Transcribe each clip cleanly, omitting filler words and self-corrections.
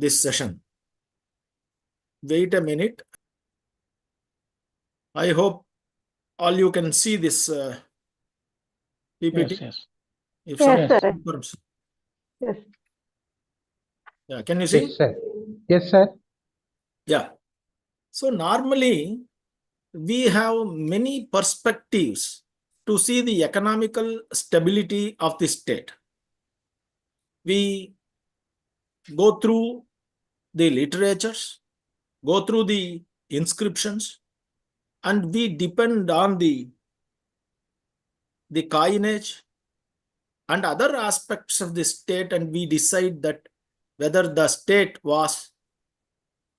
this session. Wait a minute. I hope all you can see this PPT. Yes. If Yes, someone sir. confirms. Yes. Yeah, can you see? Yes, sir. Yes, sir. Yeah. So normally we have many perspectives to see the economical stability of the state. We go through the literatures, go through the inscriptions, and we depend on the coinage and other aspects of the state, and we decide that whether the state was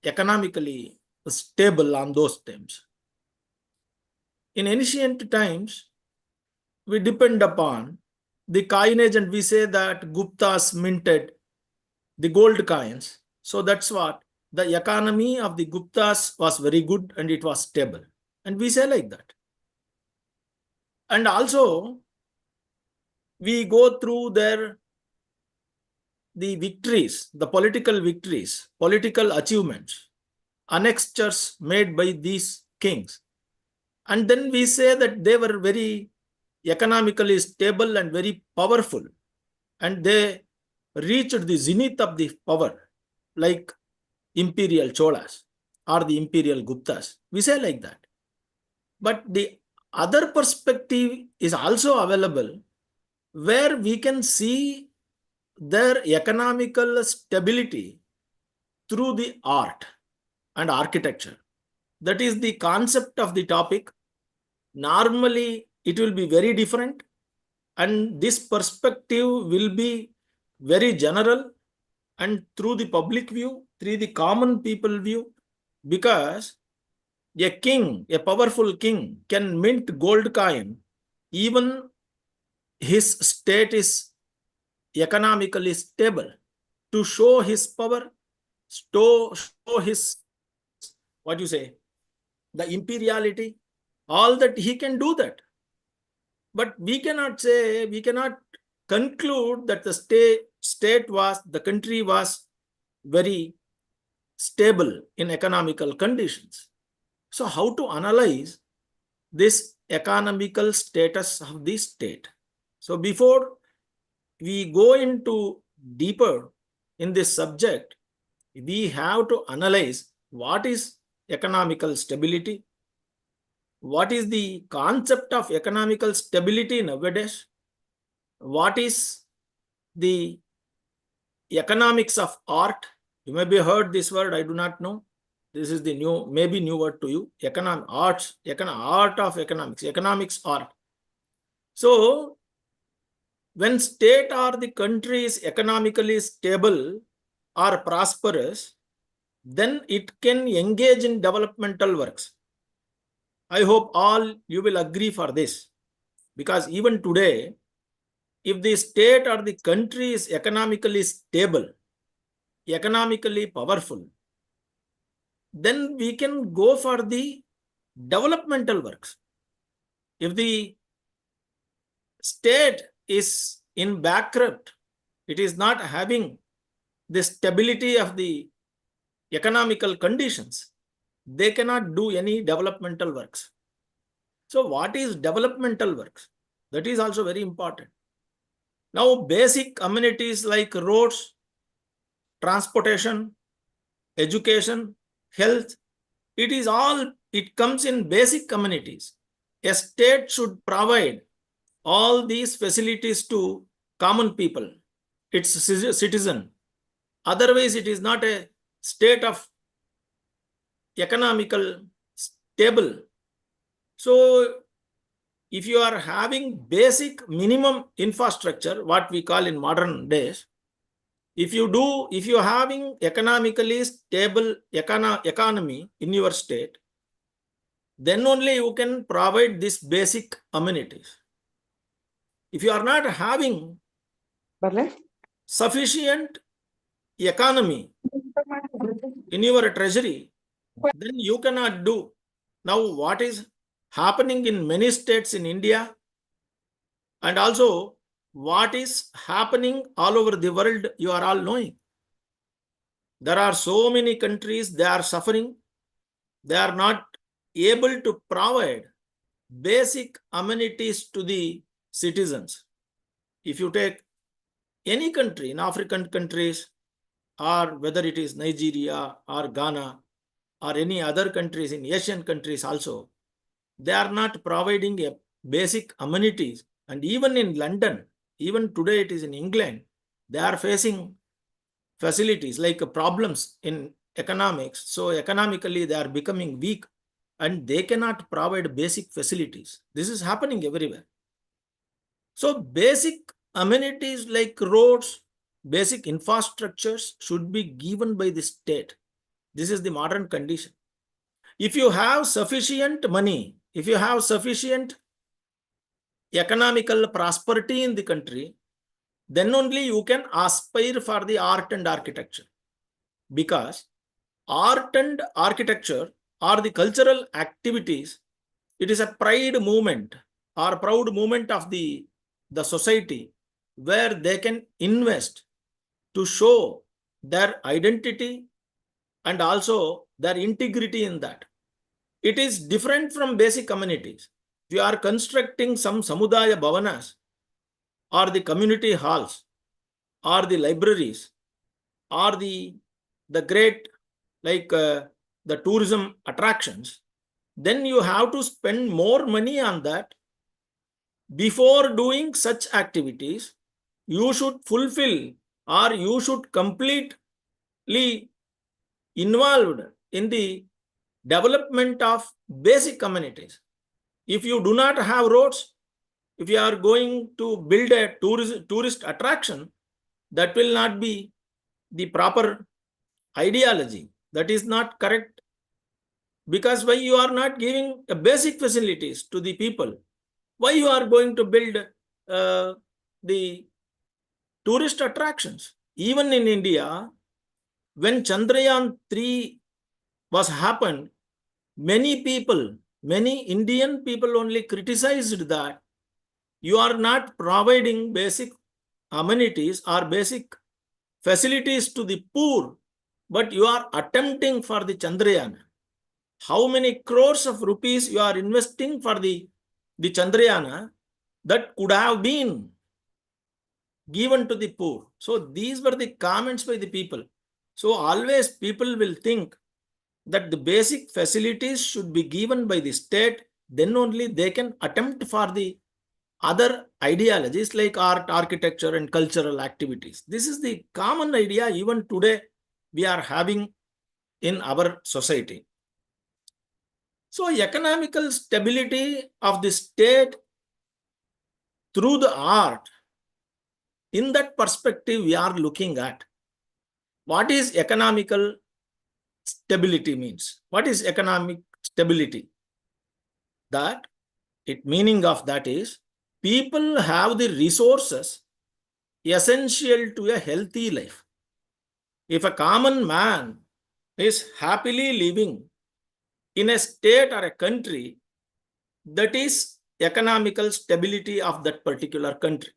economically stable on those terms. In ancient times, we depend upon the coinage and we say that Guptas minted the gold coins. So that's what the economy of the Guptas was very good and it was stable. And we say like that. And also, we go through the victories, the political victories, political achievements, annexures made by these kings. And then we say that they were very economically stable and very powerful. And they reached the zenith of the power, like imperial Cholas or the imperial Guptas. We say like that. But the other perspective is also available where we can see their economical stability through the art and architecture. That is the concept of the topic. Normally, it will be very different, and this perspective will be very general and through the public view, through the common people view, because a king, a powerful king, can mint gold coin even his state is economically stable, to show his power, show his, what you say, the imperiality, all that he can do that. But we cannot say, we cannot conclude that the the country was very stable in economical conditions. So how to analyze this economical status of the state? So before we go into deeper in this subject, we have to analyze what is economical stability, what is the concept of economical stability nowadays, what is the economics of art. You may be heard this word, I do not know. This is the new, maybe new word to you. Art of economics, economics art. So when state or the country is economically stable or prosperous, then it can engage in developmental works. I hope all you will agree for this, because even today, if the state or the country is economically stable, economically powerful, then we can go for the developmental works. If the state is in bankrupt, it is not having the stability of the economical conditions, they cannot do any developmental works. So what is developmental works? That is also very important. Now, basic amenities like roads, transportation, education, health, it comes in basic amenities. A state should provide all these facilities to common people, its citizen. Otherwise, it is not a state of economical stable. So if you are having basic minimum infrastructure, what we call in modern days, if you are having economically stable economy in your state, then only you can provide these basic amenities. If you are not having sufficient economy in your treasury, then you cannot do. Now, what is happening in many states in India, and also what is happening all over the world, you are all knowing. There are so many countries, they are suffering. They are not able to provide basic amenities to the citizens. If you take any country in African countries, or whether it is Nigeria or Ghana or any other countries in Asian countries also, they are not providing a basic amenities. And even in London, even today it is in England, they are facing facilities like problems in economics. So economically they are becoming weak and they cannot provide basic facilities. This is happening everywhere. So basic amenities like roads, basic infrastructures should be given by the state. This is the modern condition. If you have sufficient money, if you have sufficient economical prosperity in the country, then only you can aspire for the art and architecture. Because art and architecture or the cultural activities, it is a pride movement or proud movement of the society where they can invest to show their identity and also their integrity in that. It is different from basic amenities. If you are constructing some samudaya bhavanas or the community halls or the libraries or the great like the tourism attractions, then you have to spend more money on that. Before doing such activities, you should fulfill or you should completely involved in the development of basic amenities. If you do not have roads, if you are going to build a tourist attraction, that will not be the proper ideology. That is not correct. Because why you are not giving a basic facilities to the people? Why you are going to build the tourist attractions? Even in India, when Chandrayaan 3 was happened, many people, many Indian people only criticized that you are not providing basic amenities or basic facilities to the poor, but you are attempting for the Chandrayaan. How many crores of rupees you are investing for the Chandrayaan that could have been given to the poor? So these were the comments by the people. So always people will think that the basic facilities should be given by the state, then only they can attempt for the other ideologies like art, architecture, and cultural activities. This is the common idea even today we are having in our society. So economical stability of the state through the art, in that perspective we are looking at. What is economical stability means? What is economic stability? That meaning of that is people have the resources essential to a healthy life. If a common man is happily living in a state or a country, that is economical stability of that particular country.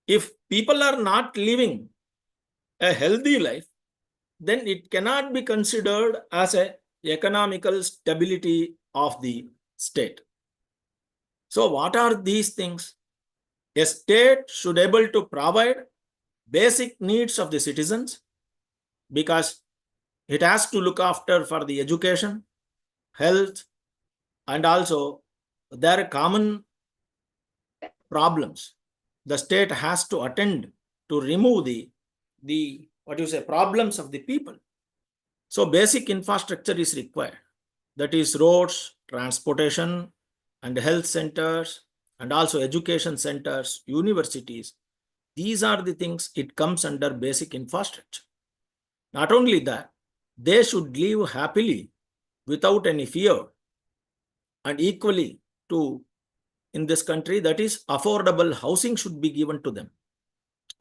If people are not living a healthy life, then it cannot be considered as a economical stability of the state. So what are these things? A state should be able to provide basic needs of the citizens, because it has to look after for the education, health, and also their common problems. The state has to attend to remove the problems of the people. So basic infrastructure is required. That is roads, transportation, and health centers, and also education centers, universities. These are the things it comes under basic infrastructure. Not only that, they should live happily without any fear, and equally to in this country, that is affordable housing should be given to them.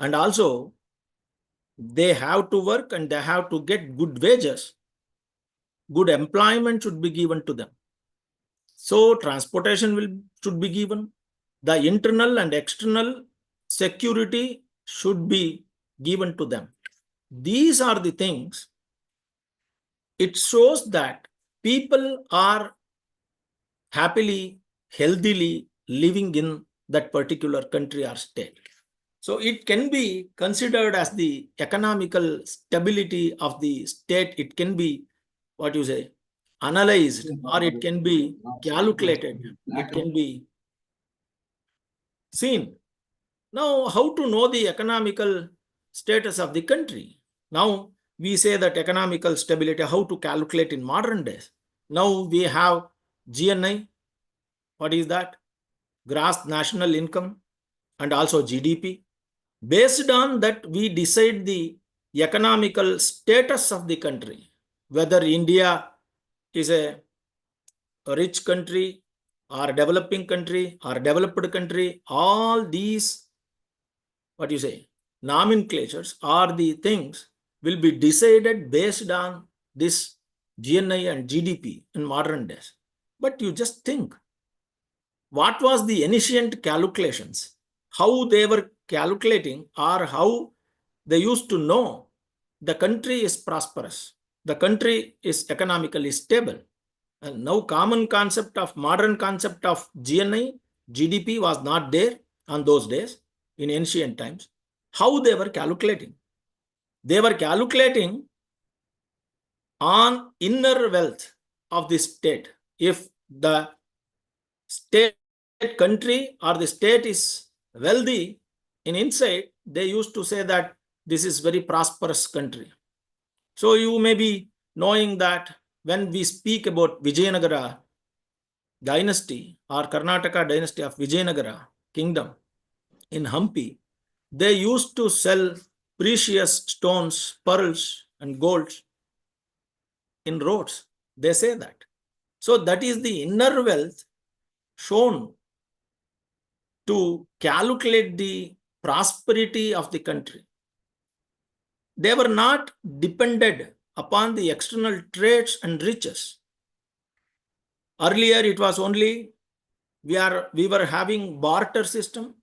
And also they have to work and they have to get good wages. Good employment should be given to them. So transportation should be given. The internal and external security should be given to them. these are the things. It shows that people are happily, healthily living in that particular country or state. So it can be considered as the economical stability of the state. It can be, what you say, analyzed, or it can be calculated. It can be seen. Now, how to know the economical status of the country? Now, we say that economical stability, how to calculate in modern days. Now we have GNI. What is that? Gross national income, and also GDP. Based on that, we decide the economical status of the country, whether India is a rich country or a developing country or a developed country. All these, what you say, nomenclatures are the things will be decided based on this GNI and GDP in modern days. But you just think, what was the ancient calculations? How they were calculating, or how they used to know the country is prosperous, the country is economically stable. And now common concept of modern concept of GNI, GDP was not there on those days in ancient times. How they were calculating? They were calculating on inner wealth of the state. If the state country or the state is wealthy in inside, they used to say that this is very prosperous country. So you may be knowing that when we speak about Vijayanagara dynasty or Karnataka dynasty of Vijayanagara kingdom in Hampi, they used to sell precious stones, pearls and golds in roads. They say that. So that is the inner wealth shown to calculate the prosperity of the country. They were not dependent upon the external traits and riches. Earlier, it was only we were having barter system,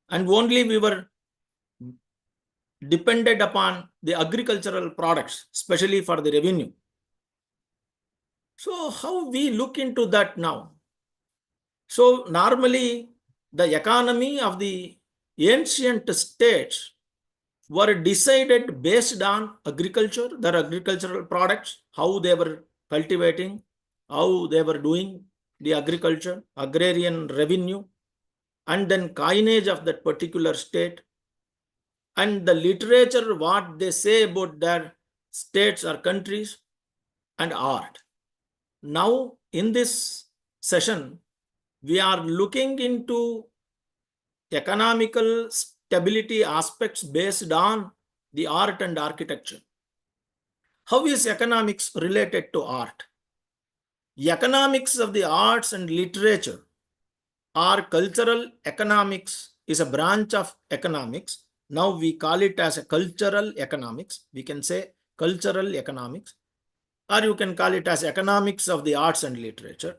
and only we were dependent upon the agricultural products, especially for the revenue. So how we look into that now? So normally, the economy of the ancient states were decided based on agriculture, their agricultural products, how they were cultivating, how they were doing the agriculture, agrarian revenue, and then coinage of that particular state, and the literature, what they say about their states or countries, and art. Now, in this session, we are looking into economical stability aspects based on the art and architecture. How is economics related to art? Economics of the arts and literature or cultural economics is a branch of economics. Now we call it as a cultural economics. We can say cultural economics, or you can call it as economics of the arts and literature.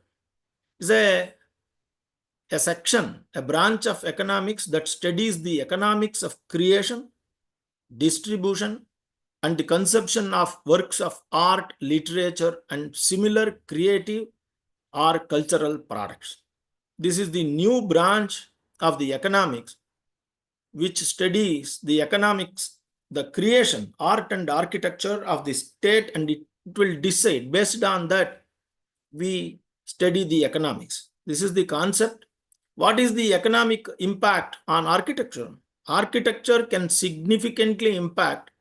It's a section, a branch of economics that studies the economics of creation, distribution, and the consumption of works of art, literature, and similar creative or cultural products. This is the new branch of the economics which studies the economics, the creation, art, and architecture of the state, and it will decide. Based on that, we study the economics. This is the concept. What is the economic impact on architecture? Architecture can significantly impact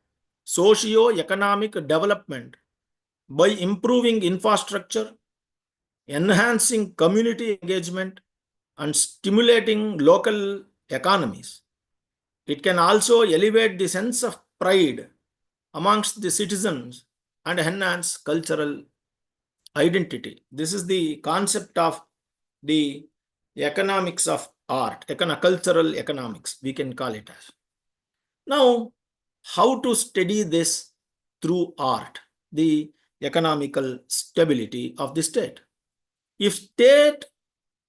socio-economic development by improving infrastructure, enhancing community engagement, and stimulating local economies. It can also elevate the sense of pride amongst the citizens and enhance cultural identity. This is the concept of the economics of art, cultural economics, we can call it as. Now, how to study this through art, the economical stability of the state? If state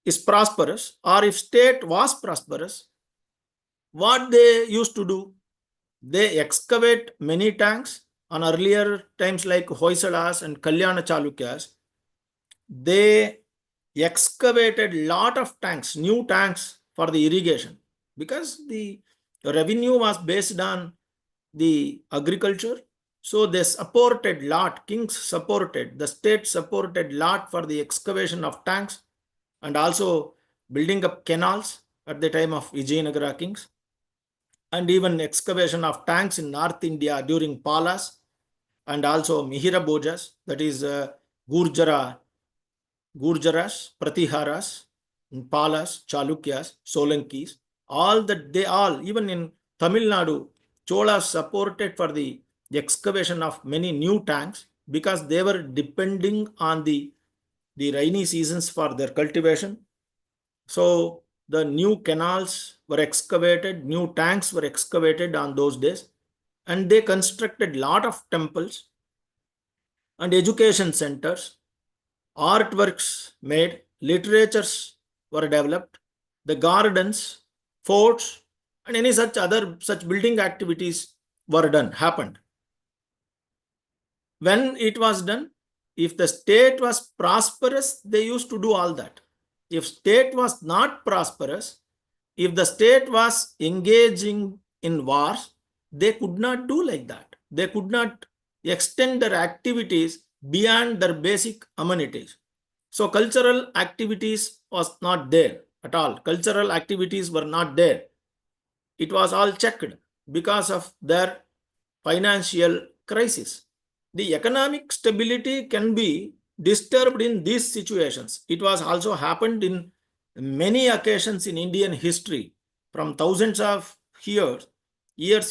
is prosperous, or if state was prosperous, what they used to do? They excavate many tanks on earlier times like Hoysalas and Kalyana Chalukyas. They excavated lot of tanks, new tanks for the irrigation, because the revenue was based on the agriculture. So they supported lot, kings supported, the state supported lot for the excavation of tanks and also building up canals at the time of Vijayanagara kings, and even excavation of tanks in North India during Palas and also Mihira Bhojas, that is Gurjaras, Pratiharas, Palas, Chalukyas, Solankis, all that they all, even in Tamil Nadu, Cholas supported for the excavation of many new tanks because they were depending on the rainy seasons for their cultivation. So the new canals were excavated, new tanks were excavated on those days, and they constructed lot of temples and education centers, artworks made, literatures were developed, the gardens, forts, and any such other such building activities were done, happened. When it was done, if the state was prosperous, they used to do all that. If state was not prosperous, if the state was engaging in wars, they could not do like that. They could not extend their activities beyond their basic amenities. So cultural activities was not there at all. Cultural activities were not there. It was all checked because of their financial crisis. The economic stability can be disturbed in these situations. It was also happened in many occasions in Indian history. From thousands of years,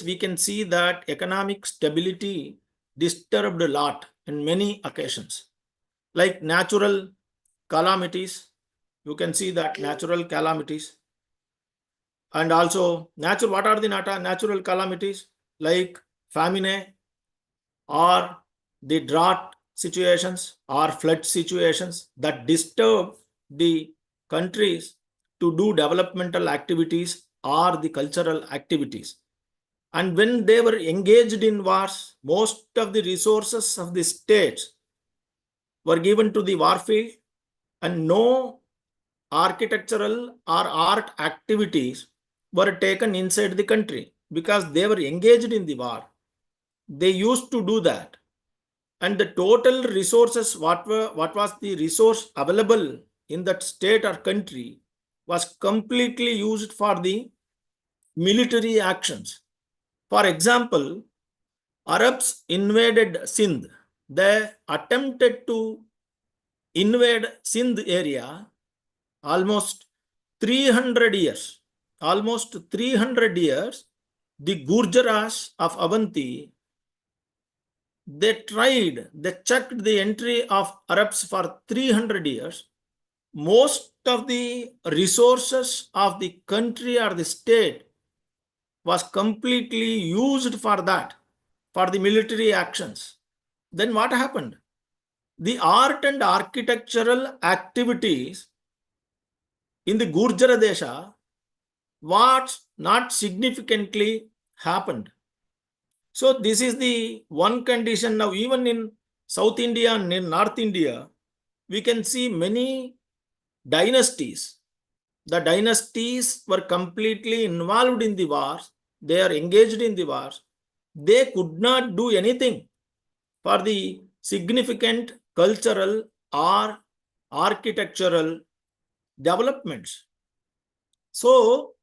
we can see that economic stability disturbed a lot in many occasions. Like natural calamities, you can see that natural calamities. And also, what are the natural calamities? Like famine, or the drought situations or flood situations that disturb the countries to do developmental activities or the cultural activities. And when they were engaged in wars, most of the resources of the states were given to the war field, and no architectural or art activities were taken inside the country because they were engaged in the war. They used to do that, and the total resources, what was the resource available in that state or country, was completely used for the military actions. For example, Arabs invaded Sindh. They attempted to invade Sindh area almost 300 years. Almost 300 years, the Gurjaras of Avanti, they checked the entry of Arabs for 300 years. Most of the resources of the country or the state was completely used for that, for the military actions. Then what happened? The art and architectural activities in the Gurjara Desha was not significantly happened. So this is the one condition. Now even in South India and in North India, we can see many dynasties. The dynasties were completely involved in the wars. They are engaged in the wars. They could not do anything for the significant cultural or architectural developments. So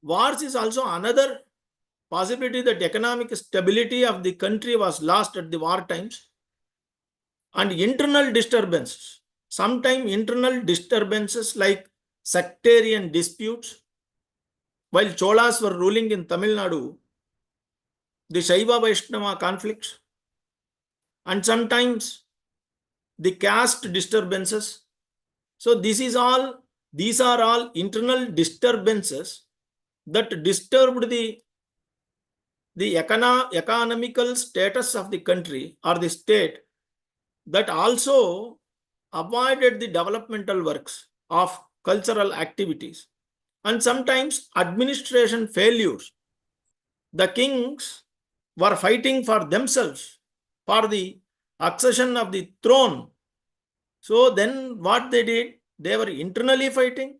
wars is also another possibility that economic stability of the country was lost at the war times. And internal disturbances, sometimes internal disturbances like sectarian disputes. While Cholas were ruling in Tamil Nadu, the Shaiva Vaishnava conflicts, and sometimes the caste disturbances. So these are all internal disturbances that disturbed the economical status of the country or the state, that also avoided the developmental works of cultural activities. and sometimes administration failures. The kings were fighting for themselves, for the accession of the throne. So then what they did, they were internally fighting.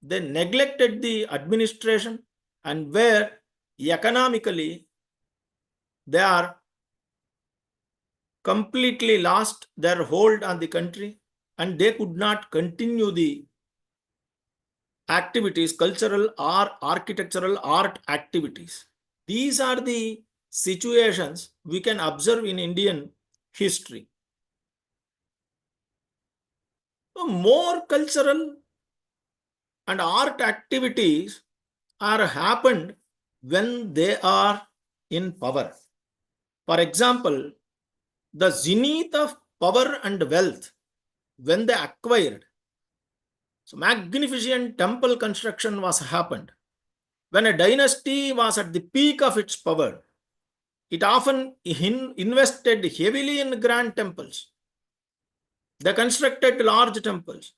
They neglected the administration, and where economically they are completely lost their hold on the country, and they could not continue the activities, cultural or architectural art activities. These are the situations we can observe in Indian history. So more cultural and art activities are happened when they are in power. For example, the zenith of power and wealth, when they acquired, so magnificent temple construction was happened. When a dynasty was at the peak of its power, it often invested heavily in grand temples. They constructed large temples.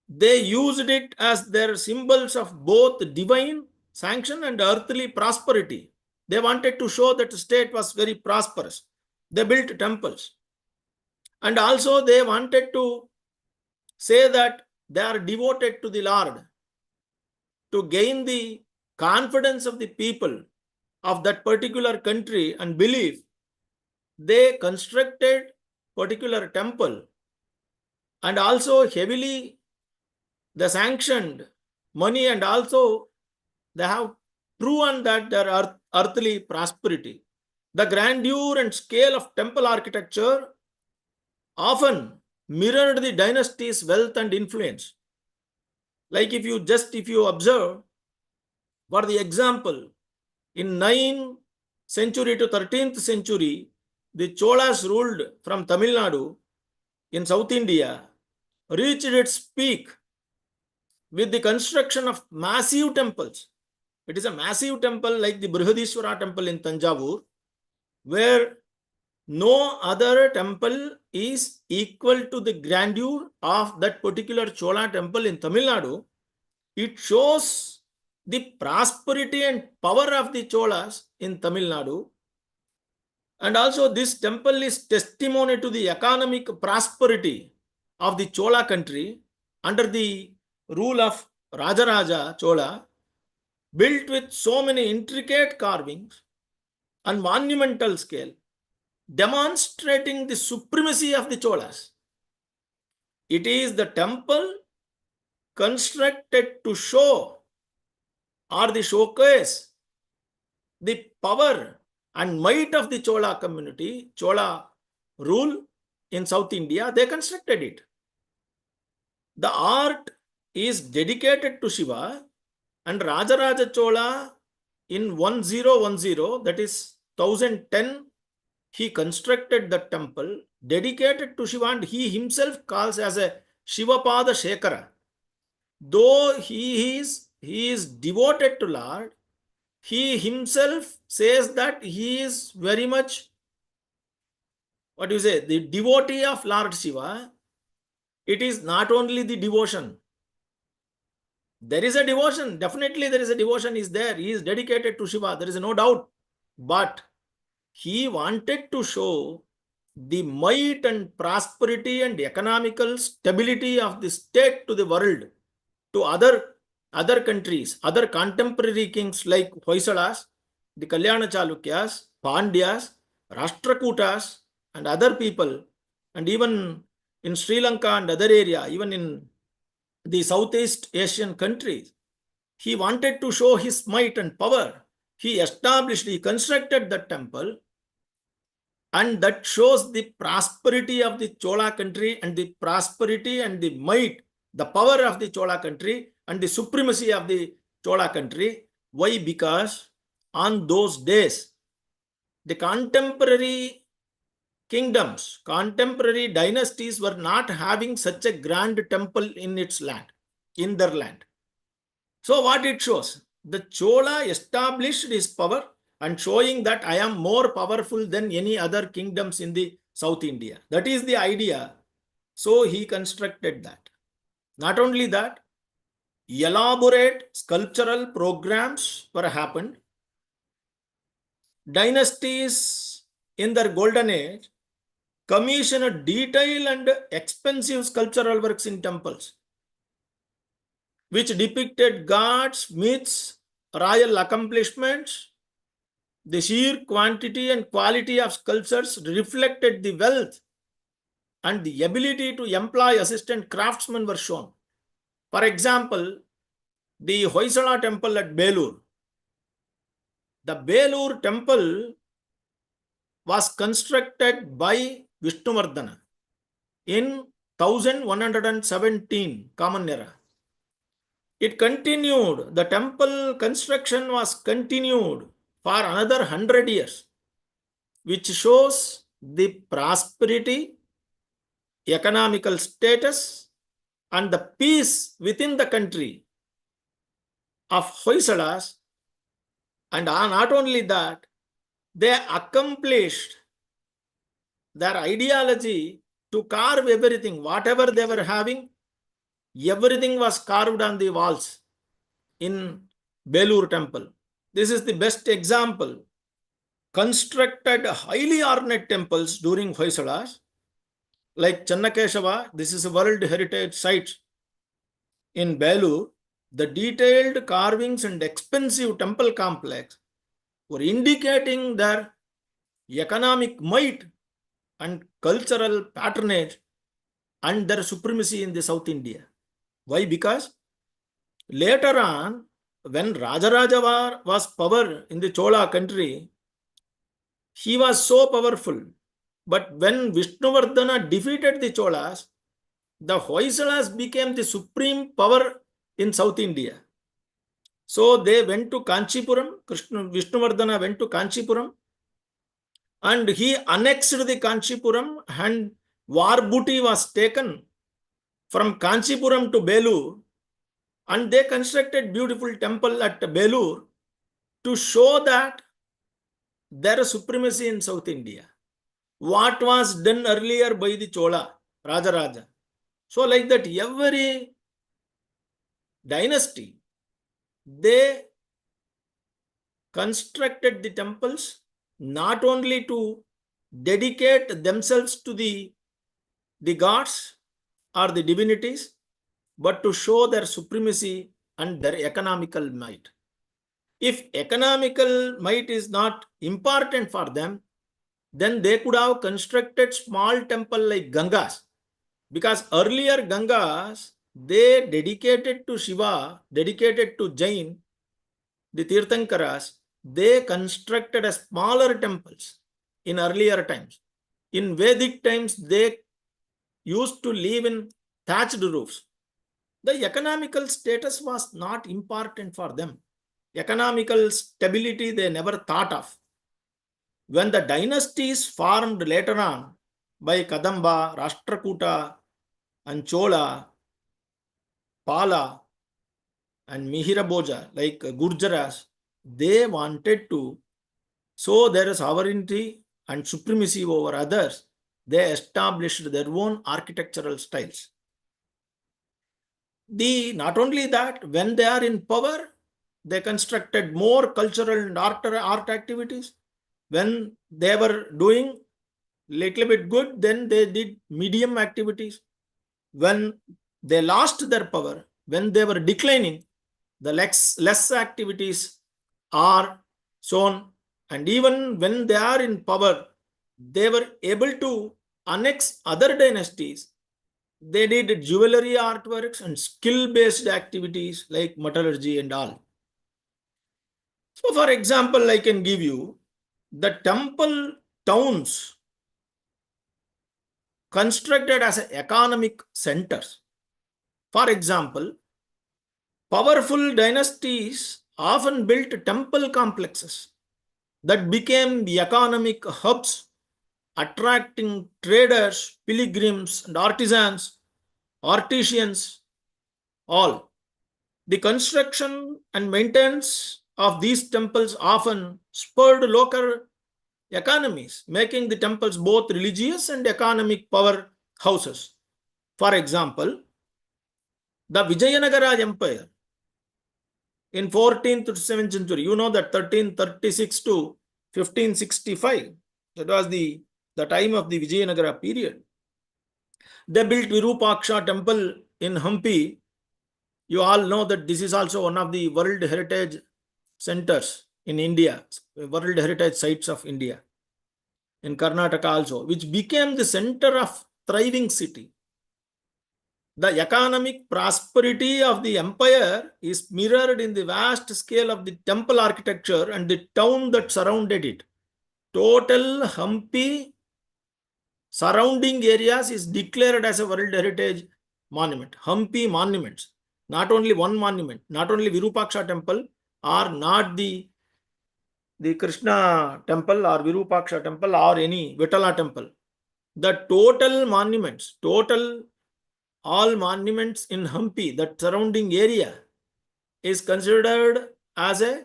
They used it as their symbols of both divine sanction and earthly prosperity. They wanted to show that the state was very prosperous. They built temples. And also they wanted to say that they are devoted to the Lord, to gain the confidence of the people of that particular country and belief. They constructed particular temple, and also heavily they sanctioned money, and also they have proven that their earthly prosperity. The grandeur and scale of temple architecture often mirrored the dynasty's wealth and influence. Like if you observe, for the example, in 9th century to 13th century, the Cholas ruled from Tamil Nadu in South India, reached its peak with the construction of massive temples. It is a massive temple like the Brihadishwara temple in Tanjavur, where no other temple is equal to the grandeur of that particular Chola temple in Tamil Nadu. It shows the prosperity and power of the Cholas in Tamil Nadu. And also this temple is testimony to the economic prosperity of the Chola country under the rule of Rajaraja Chola, built with so many intricate carvings and monumental scale, demonstrating the supremacy of the Cholas. It is the temple constructed to show or the showcase the power and might of the Chola community, Chola rule in South India. They constructed it. The art is dedicated to Shiva, and Rajaraja Chola in 1010, that is 1010, he constructed the temple dedicated to Shiva, and he himself calls as a Shivapada Shekara. Though he is devoted to Lord, he himself says that he is very much, what do you say, the devotee of Lord Shiva. It is not only the devotion. There is a devotion. Definitely there is a devotion is there. He is dedicated to Shiva. There is no doubt. But he wanted to show the might and prosperity and economical stability of the state to the world, to other countries, other contemporary kings like Hoysalas, the Kalyana Chalukyas, Pandyas, Rashtrakutas, and other people, and even in Sri Lanka and other area, even in the Southeast Asian countries. He wanted to show his might and power. He constructed the temple, and that shows the prosperity of the Chola country and the prosperity and the might, the power of the Chola country and the supremacy of the Chola country. Why? Because on those days, the contemporary kingdoms, contemporary dynasties were not having such a grand temple in its land, in their land. So what it shows? The Chola established his power and showing that I am more powerful than any other kingdoms in the South India. That is the idea. So he constructed that. Not only that, elaborate sculptural programs were happened. Dynasties in their golden age commissioned detailed and expensive sculptural works in temples, which depicted gods, myths, royal accomplishments. The sheer quantity and quality of sculptures reflected the wealth and the ability to employ assistant craftsmen were shown. For example, the Hoysala temple at Belur. The Belur temple was constructed by Vishnuvardhana in 1117 Common Era. It continued, the temple construction was continued for another 100 years, which shows the prosperity, economical status, and the peace within the country of Hoysalas. And not only that, they accomplished their ideology to carve everything, whatever they were having, everything was carved on the walls in Belur temple. This is the best example. Constructed highly ornate temples during Hoysalas, like Channakeshava, this is a World Heritage Site in Belur. The detailed carvings and expensive temple complex were indicating their economic might and cultural patronage and their supremacy in the South India. Why? Because later on, when Rajaraja was power in the Chola country, he was so powerful. But when Vishnuvardhana defeated the Cholas, the Hoysalas became the supreme power in South India. So they went to Kanchipuram, Vishnuvardhana went to Kanchipuram, and he annexed the Kanchipuram, and war booty was taken from Kanchipuram to Belur, and they constructed beautiful temple at Belur to show that there is supremacy in South India. What was done earlier by the Chola, Rajaraja. So like that, every dynasty, they constructed the temples not only to dedicate themselves to the gods or the divinities, but to show their supremacy and their economical might. If economical might is not important for them, then they could have constructed small temple like Gangas. Because earlier Gangas, they dedicated to Shiva, dedicated to Jain, the Tirthankaras, they constructed a smaller temples in earlier times. In Vedic times, they used to live in thatched roofs. The economical status was not important for them. Economical stability they never thought of. When the dynasties formed later on by Kadamba, Rashtrakuta, and Chola, Pala, and Mihira like Gurjaras, they wanted to show their sovereignty and supremacy over others. They established their own architectural styles. Not only that, when they are in power, they constructed more cultural and art activities. When they were doing little bit good, then they did medium activities. When they lost their power, when they were declining, the less activities are shown. And even when they are in power, they were able to annex other dynasties. They did jewelry artworks and skill-based activities like metallurgy and all. So, for example, I can give you the temple towns constructed as economic centers. For example, powerful dynasties often built temple complexes that became economic hubs, attracting traders, pilgrims, and artisans, all. The construction and maintenance of these temples often spurred local economies, making the temples both religious and economic powerhouses. For example, the Vijayanagara Empire in 14th to 7th century. You know that 1336 to 1565. That was the time of the Vijayanagara period. They built Virupaksha temple in Hampi. You all know that this is also one of the World Heritage Centers in India, World Heritage Sites of India, in Karnataka also, which became the center of thriving city. The economic prosperity of the empire is mirrored in the vast scale of the temple architecture and the town that surrounded it. Total Hampi surrounding areas is declared as a World Heritage Monument. Hampi monuments, not only one monument, not only Virupaksha temple or not the Krishna temple or Virupaksha temple or any Vitala temple. The total monuments, all monuments in Hampi, that surrounding area, is considered as a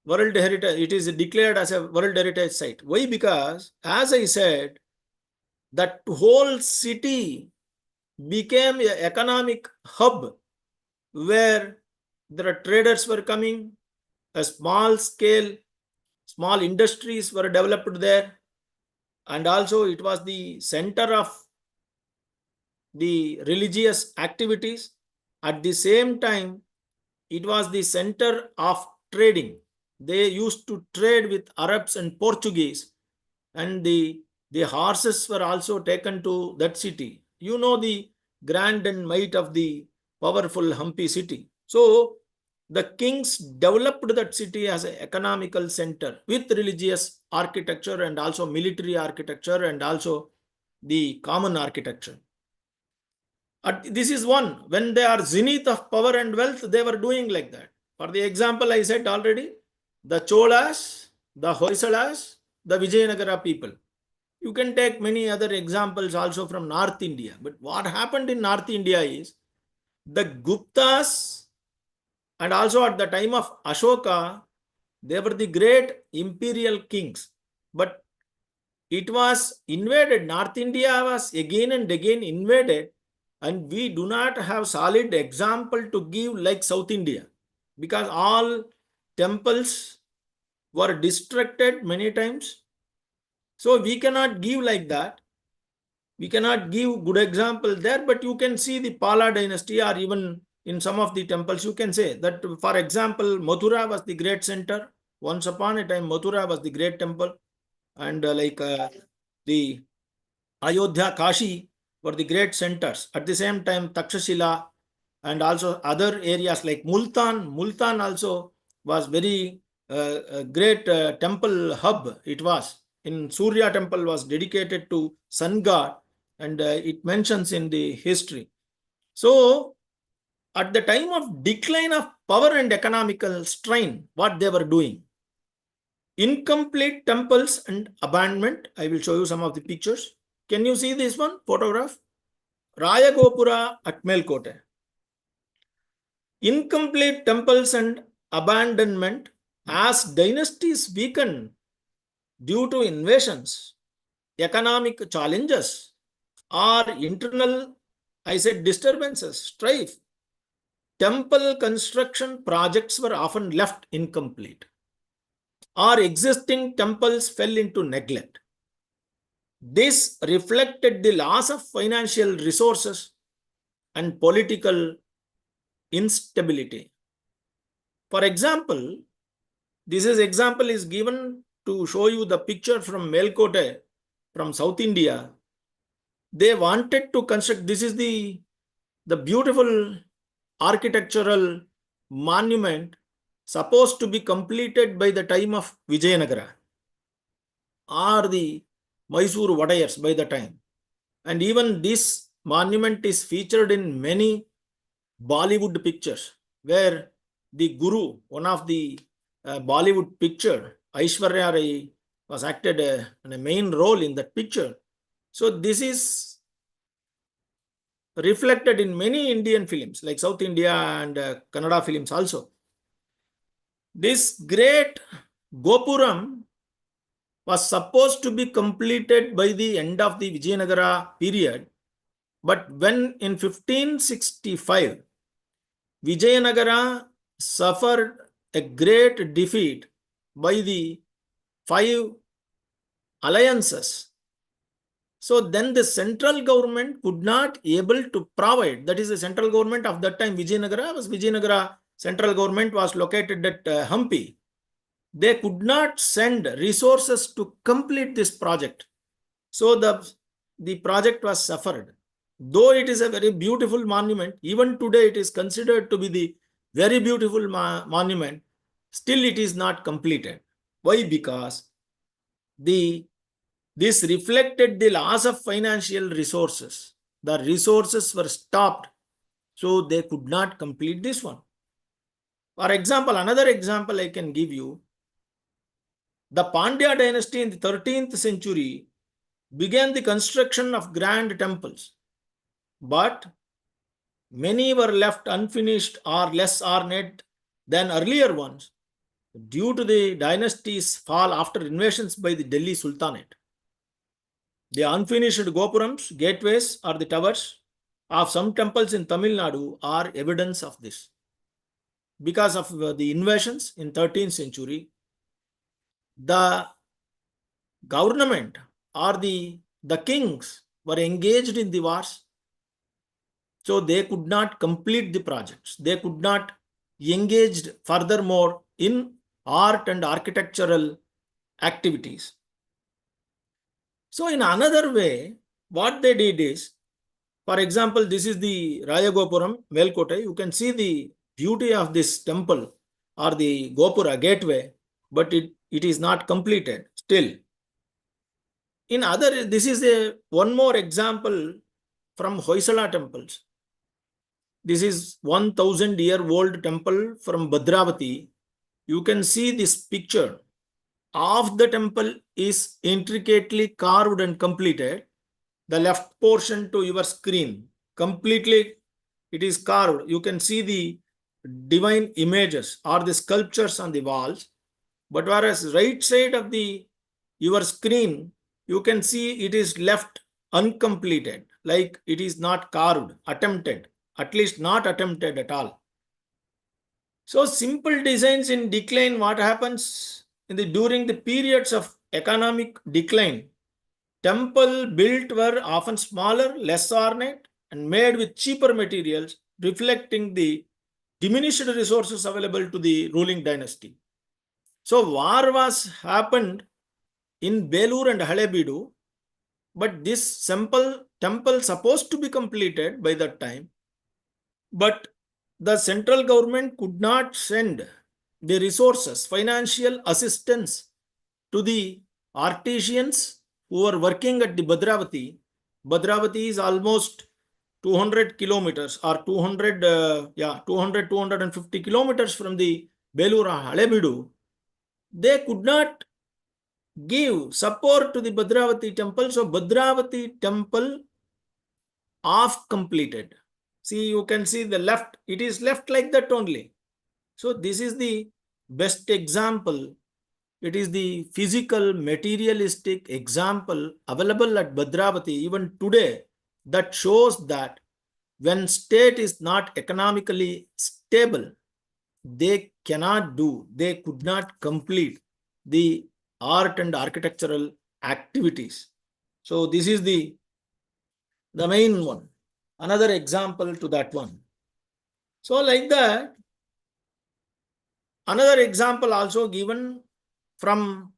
World Heritage. It is declared as a World Heritage Site. Why? Because, as I said, that whole city became an economic hub where the traders were coming, a small industries were developed there, and also it was the center of the religious activities. At the same time, it was the center of trading. They used to trade with Arabs and Portuguese, and the horses were also taken to that city. You know the grand and might of the powerful Hampi city. So the kings developed that city as an economical center with religious architecture and also military architecture and also the common architecture. This is one. When they are zenith of power and wealth, they were doing like that. For the example I said already, the Cholas, the Hoysalas, the Vijayanagara people. You can take many other examples also from North India. But what happened in North India is the Guptas, and also at the time of Ashoka, they were the great imperial kings. But it was invaded. North India was again and again invaded. And we do not have solid example to give like South India, because all temples were destructed many times. So we cannot give like that. We cannot give good example there, but you can see the Pala dynasty, or even in some of the temples, you can say that, for example, Mathura was the great center. Once upon a time, Mathura was the great temple. And the Ayodhya, Kashi were the great centers. At the same time, Takshashila and also other areas like Multan. Multan also was very great temple hub. It was. In Surya temple was dedicated to sun god, and it mentions in the history. So at the time of decline of power and economical strain, what they were doing? Incomplete temples and abandonment. I will show you some of the pictures. Can you see this one photograph? Raya Gopura at Melkote. Incomplete temples and abandonment as dynasties weaken due to invasions, economic challenges, or internal, I said, disturbances, strife. Temple construction projects were often left incomplete, or existing temples fell into neglect. This reflected the loss of financial resources and political instability. For example, this example is given to show you the picture from Melkote, from South India. They wanted to construct, this is the beautiful architectural monument supposed to be completed by the time of Vijayanagara or the Mysore Vadayars by the time. And even this monument is featured in many Bollywood pictures, where the Guru, one of the Bollywood picture, Aishwarya Rai, was acted in a main role in that picture. So this is reflected in many Indian films like South India and Kannada films also. This great Gopuram was supposed to be completed by the end of the Vijayanagara period, but when in 1565, Vijayanagara suffered a great defeat by the 5 alliances. So then the central government could not able to provide, that is the central government of that time, Vijayanagara central government was located at Hampi. They could not send resources to complete this project. So the project was suffered. Though it is a very beautiful monument, even today it is considered to be the very beautiful monument, still it is not completed. Why? Because this reflected the loss of financial resources. The resources were stopped, so they could not complete this one. For example, another example I can give you, the Pandya dynasty in the 13th century began the construction of grand temples, but many were left unfinished or less ornate than earlier ones due to the dynasty's fall after invasions by the Delhi Sultanate. The unfinished gopurams, gateways, or the towers of some temples in Tamil Nadu are evidence of this. Because of the invasions in 13th century, the government or the kings were engaged in the wars, so they could not complete the projects. They could not engage furthermore in art and architectural activities. So in another way, what they did is, for example, this is the Rajagopuram, Melkote. You can see the beauty of this temple or the Gopura gateway, but it is not completed still. In other, this is one more example from Hoysala temples. This is 1000-year-old temple from Bhadravati. You can see this picture of the temple is intricately carved and completed. The left portion to your screen, completely it is carved. You can see the divine images or the sculptures on the walls. But whereas right side of your screen, you can see it is left uncompleted, like it is not carved, attempted, at least not attempted at all. So simple designs in decline, what happens during the periods of economic decline, temple built were often smaller, less ornate, and made with cheaper materials, reflecting the diminished resources available to the ruling dynasty. So war was happened in Belur and Halebeedu, but this simple temple supposed to be completed by that time, but the central government could not send the resources, financial assistance to the artisans who were working at the Bhadravati. Bhadravati is almost 200 kilometers or 250 kilometers from the Belur or Halebeedu. They could not give support to the Bhadravati temple. So Bhadravati temple half completed. See, you can see the left, it is left like that only. So this is the best example. It is the physical, materialistic example available at Bhadravati even today that shows that when state is not economically stable, they could not complete the art and architectural activities. So this is the main one. Another example to that one. So like that, another example also given from,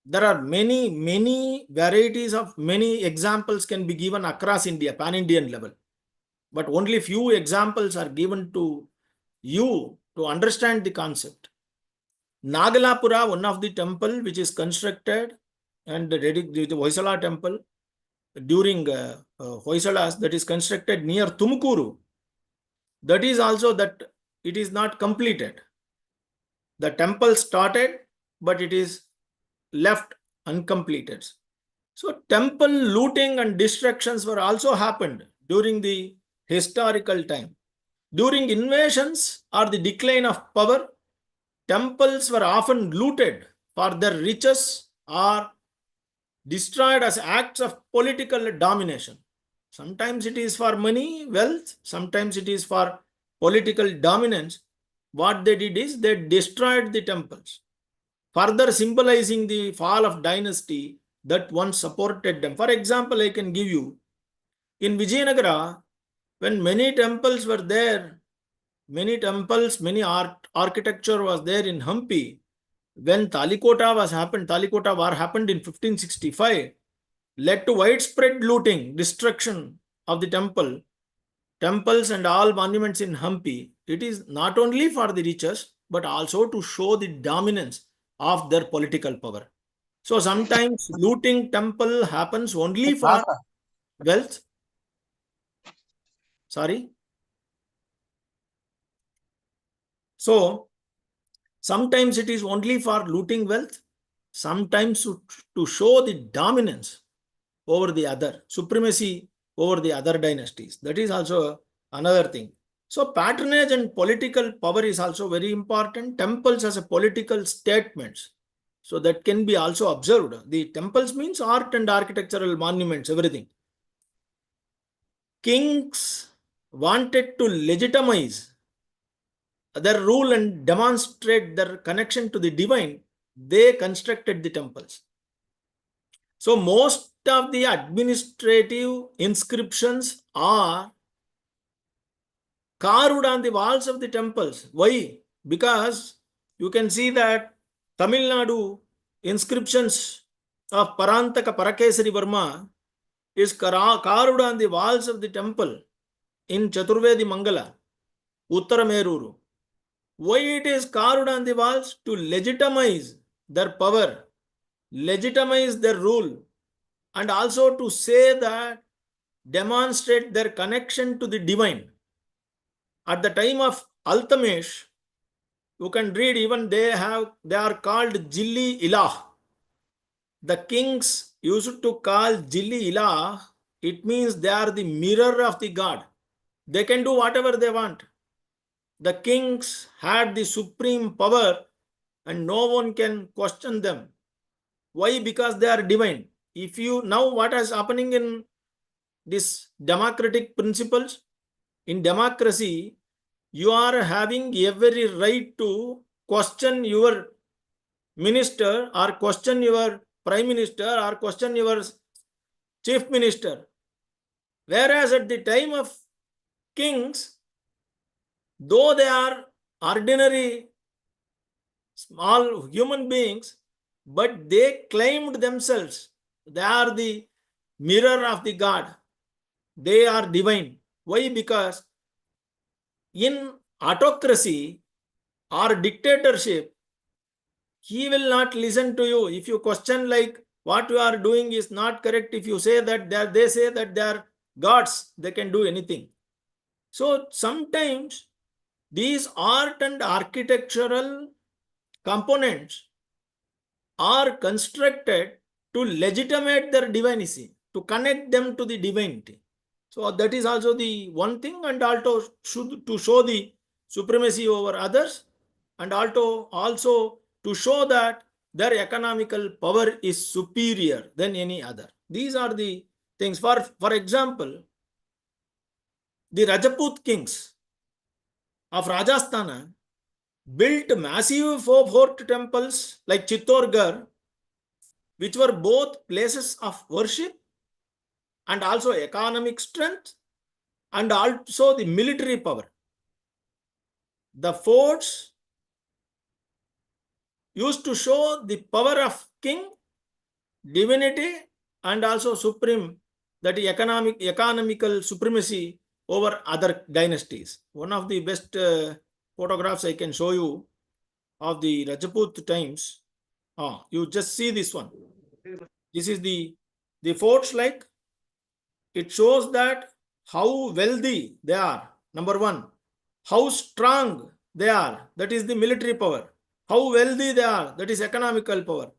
there are many varieties of many examples can be given across India, pan-Indian level. But only few examples are given to you to understand the concept. Nagalapura, one of the temple which is constructed and the Hoysala temple during Hoysalas, that is constructed near Tumkuru. That is also that it is not completed. The temple started, but it is left uncompleted. So temple looting and destructions were also happened during the historical time. During invasions or the decline of power, temples were often looted for their riches or destroyed as acts of political domination. Sometimes it is for money, wealth, sometimes it is for political dominance. what they did is they destroyed the temples, further symbolizing the fall of dynasty that once supported them. For example, I can give you, in Vijayanagara, when many temples were there, many temples, many architecture was there in Hampi, when Talikota war happened in 1565, led to widespread looting, destruction of the temples and all monuments in Hampi. It is not only for the riches, but also to show the dominance of their political power. So sometimes looting temple happens only for wealth. Sorry. So sometimes it is only for looting wealth, sometimes to show the dominance over the other, supremacy over the other dynasties. That is also another thing. So patronage and political power is also very important. Temples as a political statements. So that can be also observed. The temples means art and architectural monuments, everything. Kings wanted to legitimize their rule and demonstrate their connection to the divine. They constructed the temples. So most of the administrative inscriptions are carved on the walls of the temples. Why? Because you can see that Tamil Nadu inscriptions of Parantaka Parakesari Varma is carved on the walls of the temple in Chaturvedi Mangala, Uttarameruru. Why it is carved on the walls? To legitimize their power, legitimize their rule, and also to say that, demonstrate their connection to the divine. At the time of Altamesh, you can read, even they are called Jilli Ilah. The kings used to call Jilli Ilah. It means they are the mirror of the God. They can do whatever they want. The kings had the supreme power and no one can question them. Why? Because they are divine. If you now what is happening in this democratic principles, in democracy, you are having every right to question your minister or question your prime minister or question your chief minister. Whereas at the time of kings, though they are ordinary small human beings, but they claimed themselves. They are the mirror of the God. They are divine. Why? Because in autocracy or dictatorship, he will not listen to you. If you question like what you are doing is not correct, if you say that they say that they are gods, they can do anything. So sometimes these art and architectural components are constructed to legitimate their divinity, to connect them to the divinity. So that is also the one thing, and also to show the supremacy over others, and also to show that their economical power is superior than any other. These are the things. For example, the Rajput kings of Rajasthan built massive fort temples like Chittorgarh, which were both places of worship and also economic strength and also the military power. The forts used to show the power of king, divinity, and also supreme, that economical supremacy over other dynasties. One of the best photographs I can show you of the Rajput times. You just see this one. This is the forts, like it shows that how wealthy they are. Number one, how strong they are, that is the military power. How wealthy they are, that is economical power.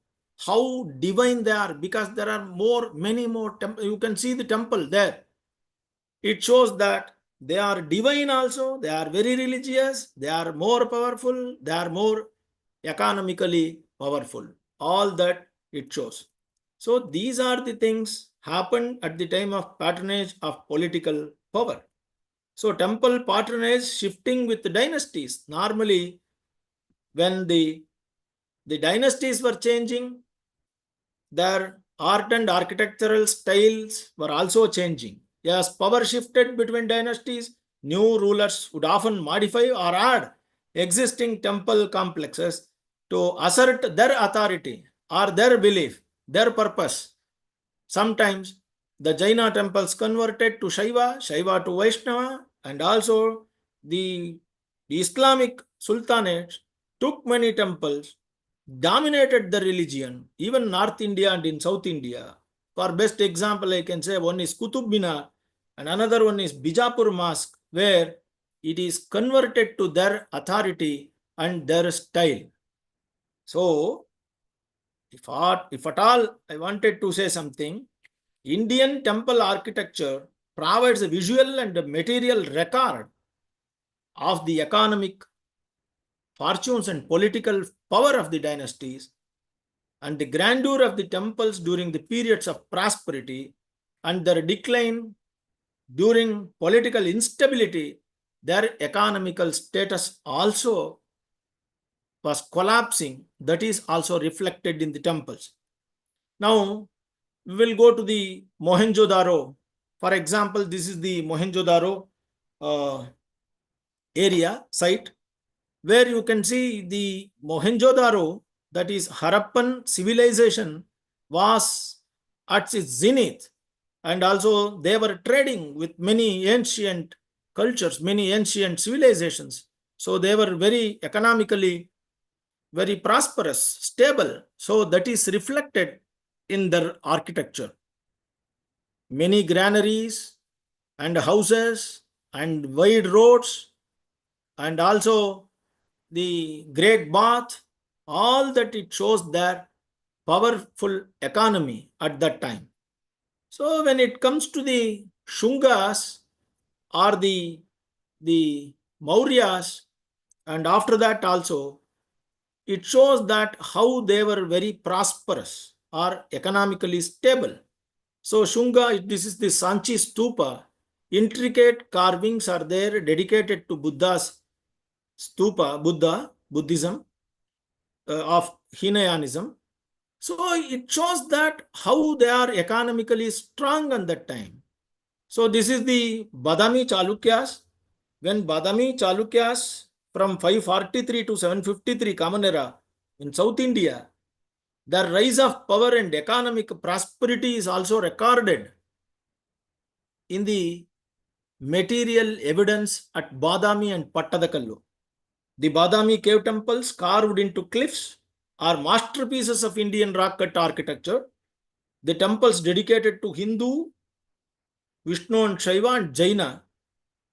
How divine they are, because there are many more you can see the temple there. It shows that they are divine also, they are very religious, they are more powerful, they are more economically powerful. All that it shows. So these are the things happened at the time of patronage of political power. So temple patronage shifting with the dynasties. Normally, when the dynasties were changing, their art and architectural styles were also changing. As power shifted between dynasties, new rulers would often modify or add existing temple complexes to assert their authority or their belief, their purpose. Sometimes the Jaina temples converted to Shaiva, Shaiva to Vaishnava, and also the Islamic Sultanate took many temples, dominated the religion, even North India and in South India. For best example, I can say one is Qutub Minar and another one is Bijapur Mosque, where it is converted to their authority and their style. So, if at all I wanted to say something, Indian temple architecture provides a visual and a material record of the economic fortunes and political power of the dynasties and the grandeur of the temples during the periods of prosperity and their decline during political instability. Their economical status also was collapsing. That is also reflected in the temples. Now, we will go to the Mohenjo-daro. For example, this is the Mohenjo-daro area site where you can see the Mohenjo-daro, that is Harappan civilization, was at its zenith, and also they were trading with many ancient cultures, many ancient civilizations. So they were very economically very prosperous, stable. So that is reflected in their architecture. Many granaries and houses and wide roads and also the great bath, all that it shows their powerful economy at that time. So when it comes to the Shungas or the Mauryas, and after that also, it shows that how they were very prosperous or economically stable. So Shunga, this is the Sanchi Stupa. Intricate carvings are there dedicated to Buddha's stupa, Buddhism, of Hinayanism. So it shows that how they are economically strong at that time. So this is the Badami Chalukyas. When Badami Chalukyas from 543 to 753 Common Era in South India, their rise of power and economic prosperity is also recorded in the material evidence at Badami and Pattadakallu. The Badami cave temples carved into cliffs are masterpieces of Indian rock cut architecture. The temples dedicated to Hindu, Vishnu and Shaiva and Jaina.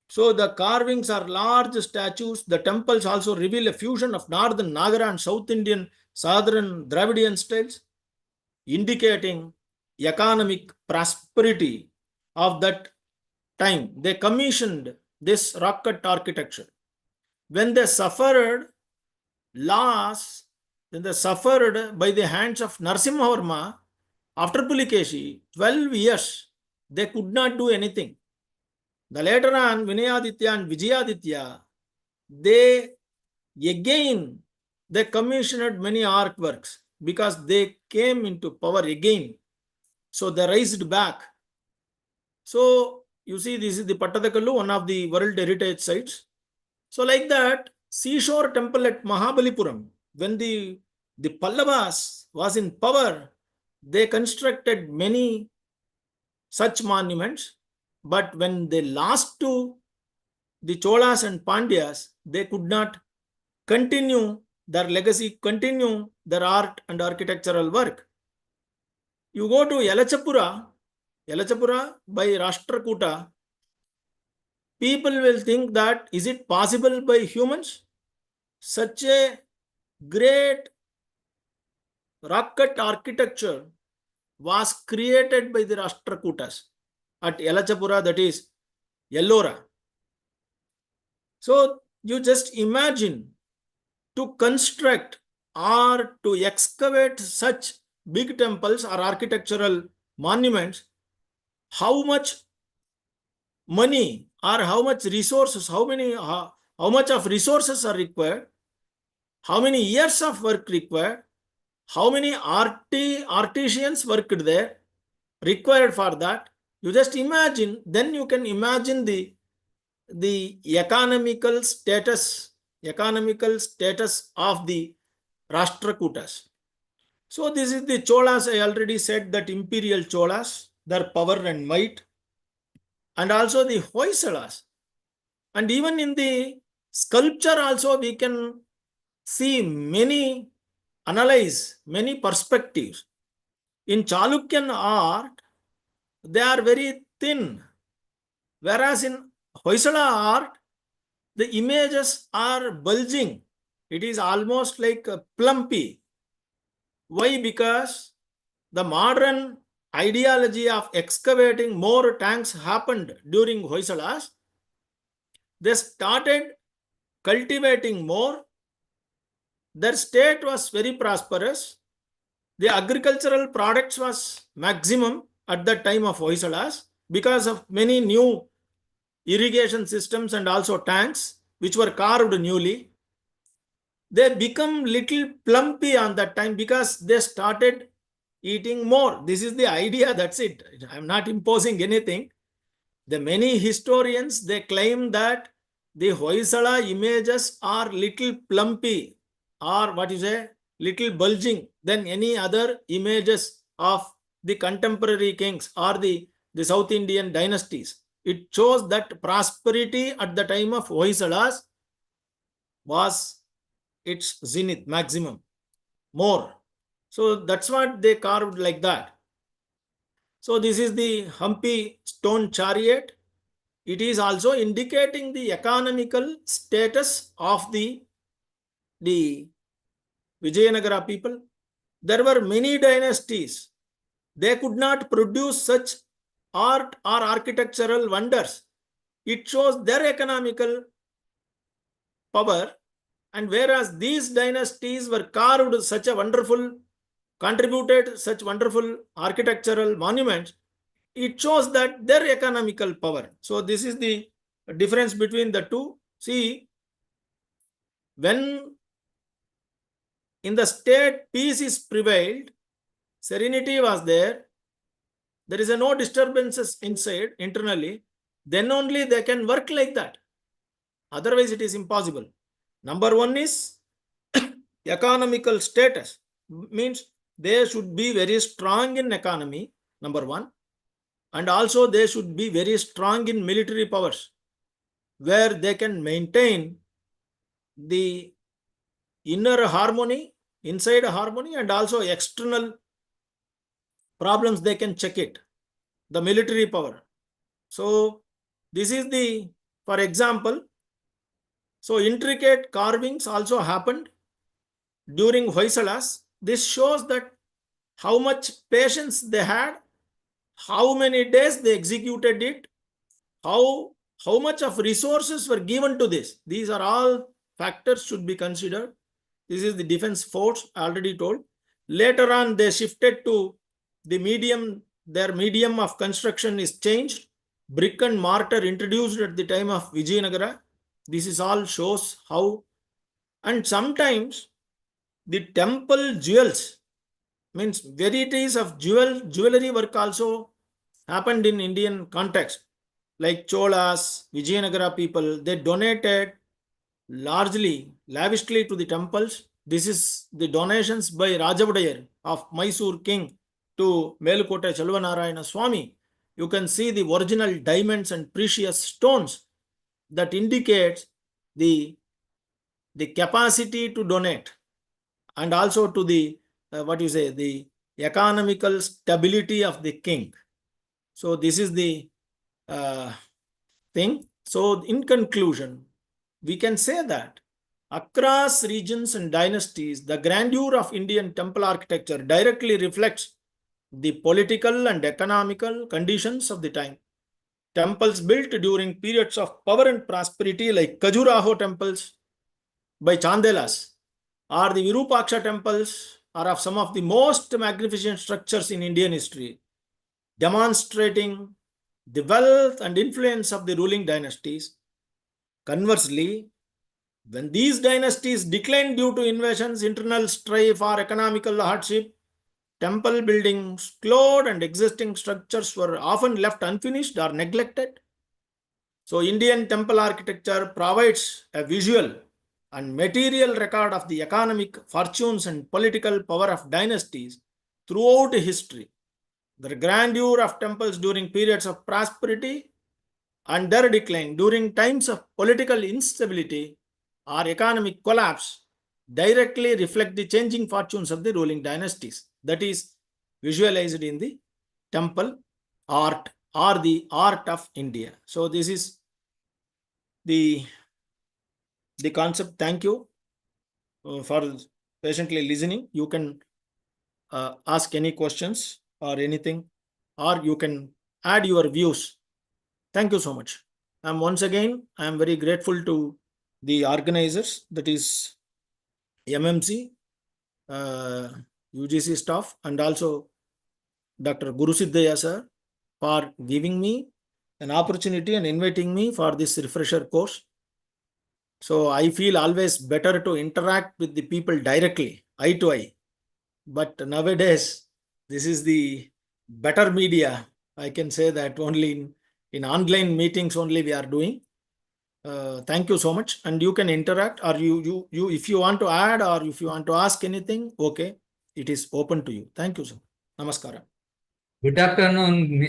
So the carvings are large statues. The temples also reveal a fusion of northern Nagara and South Indian, southern Dravidian styles, indicating economic prosperity of that time. They commissioned this rock cut architecture. When they suffered loss, when they suffered by the hands of Narasimhavarma, after Pulikeshi, 12 years, they could not do anything. The later on, Vinayaditya and Vijayaditya, they commissioned many artworks because they came into power again. So they raised back. So you see, this is the Pattadakallu, one of the World Heritage Sites. So like that, seashore temple at Mahabalipuram, when the Pallavas was in power, they constructed many such monuments. But when they lost to the Cholas and Pandyas, they could not continue their legacy, continue their art and architectural work. You go to Yelachapura by Rashtrakuta, people will think that is it possible by humans? Such a great rock cut architecture was created by the Rashtrakutas at Yelachapura, that is Ellora. So you just imagine to construct or to excavate such big temples or architectural monuments, how much money or how much resources, how much of resources are required, how many years of work required, how many artisans worked there required for that. You just imagine, then you can imagine the economical status of the Rashtrakutas. So this is the Cholas. I already said that imperial Cholas, their power and might, and also the Hoysalas. And even in the sculpture also we can see analyze many perspectives. In Chalukyan art, they are very thin, whereas in Hoysala art, the images are bulging. It is almost like plumpy. Why? Because the modern ideology of excavating more tanks happened during Hoysalas. They started cultivating more. Their state was very prosperous. The agricultural products was maximum at the time of Hoysalas because of many new irrigation systems and also tanks which were carved newly. They become little plumpy on that time because they started eating more. This is the idea, that's it. I'm not imposing anything. The many historians, they claim that the Hoysala images are little plumpy, or what you say, little bulging than any other images of the contemporary kings or the South Indian dynasties. It shows that prosperity at the time of Hoysalas was its zenith, maximum, more. So that's what they carved like that. So this is the Hampi stone chariot. It is also indicating the economical status of the Vijayanagara people. There were many dynasties. They could not produce such art or architectural wonders. It shows their economical power. And whereas these dynasties were carved such a wonderful, contributed such wonderful architectural monuments, it shows that their economical power. So this is the difference between the two. See, when in the state peace is prevailed, serenity was there is a no disturbances inside, internally, then only they can work like that. Otherwise it is impossible. Number one is economical status, means they should be very strong in economy, number one, and also they should be very strong in military powers, where they can maintain the inner harmony, inside harmony, and also external problems they can check it, the military power. So this is the, for example, so intricate carvings also happened during Hoysalas. This shows that how much patience they had, how many days they executed it, how much of resources were given to this. These are all factors should be considered. This is the defense force, I already told. Later on, they shifted to the medium, their medium of construction is changed. Brick and mortar introduced at the time of Vijayanagara. This is all shows how. And sometimes the temple jewels, means varieties of jewelry work also happened in Indian context. Like Cholas, Vijayanagara people, they donated lavishly to the temples. This is the donations by Rajavadayar of Mysore king to Melukota Shalva Swami. You can see the original diamonds and precious stones that indicates the capacity to donate, and also to the the economical stability of the king. So this is the thing. So in conclusion, we can say that across regions and dynasties, the grandeur of Indian temple architecture directly reflects the political and economical conditions of the time. Temples built during periods of power and prosperity, like Khajuraho temples by Chandelas, or the Virupaksha temples, are of some of the most magnificent structures in Indian history, demonstrating the wealth and influence of the ruling dynasties. Conversely, when these dynasties declined due to invasions, internal strife, or economical hardship, temple building slowed and existing structures were often left unfinished or neglected. So, Indian temple architecture provides a visual and material record of the economic fortunes and political power of dynasties throughout history. The grandeur of temples during periods of prosperity and their decline during times of political instability or economic collapse directly reflect the changing fortunes of the ruling dynasties. That is visualized in the temple art or the art of India. So this is the concept. Thank you for patiently listening. You can ask any questions or anything, or you can add your views. Thank you so much. Once again, I am very grateful to the organizers, that is MMC, UGC staff, and also Dr. Guru Siddhaya sir, for giving me an opportunity and inviting me for this refresher course. So I feel always better to interact with the people directly, eye to eye. But nowadays, this is the better media. I can say that only in online meetings only we are doing. Thank you so much. And you can interact, or you if you want to add or if you want to ask anything, okay, it is open to you. Thank you, sir. Namaskara. Good afternoon,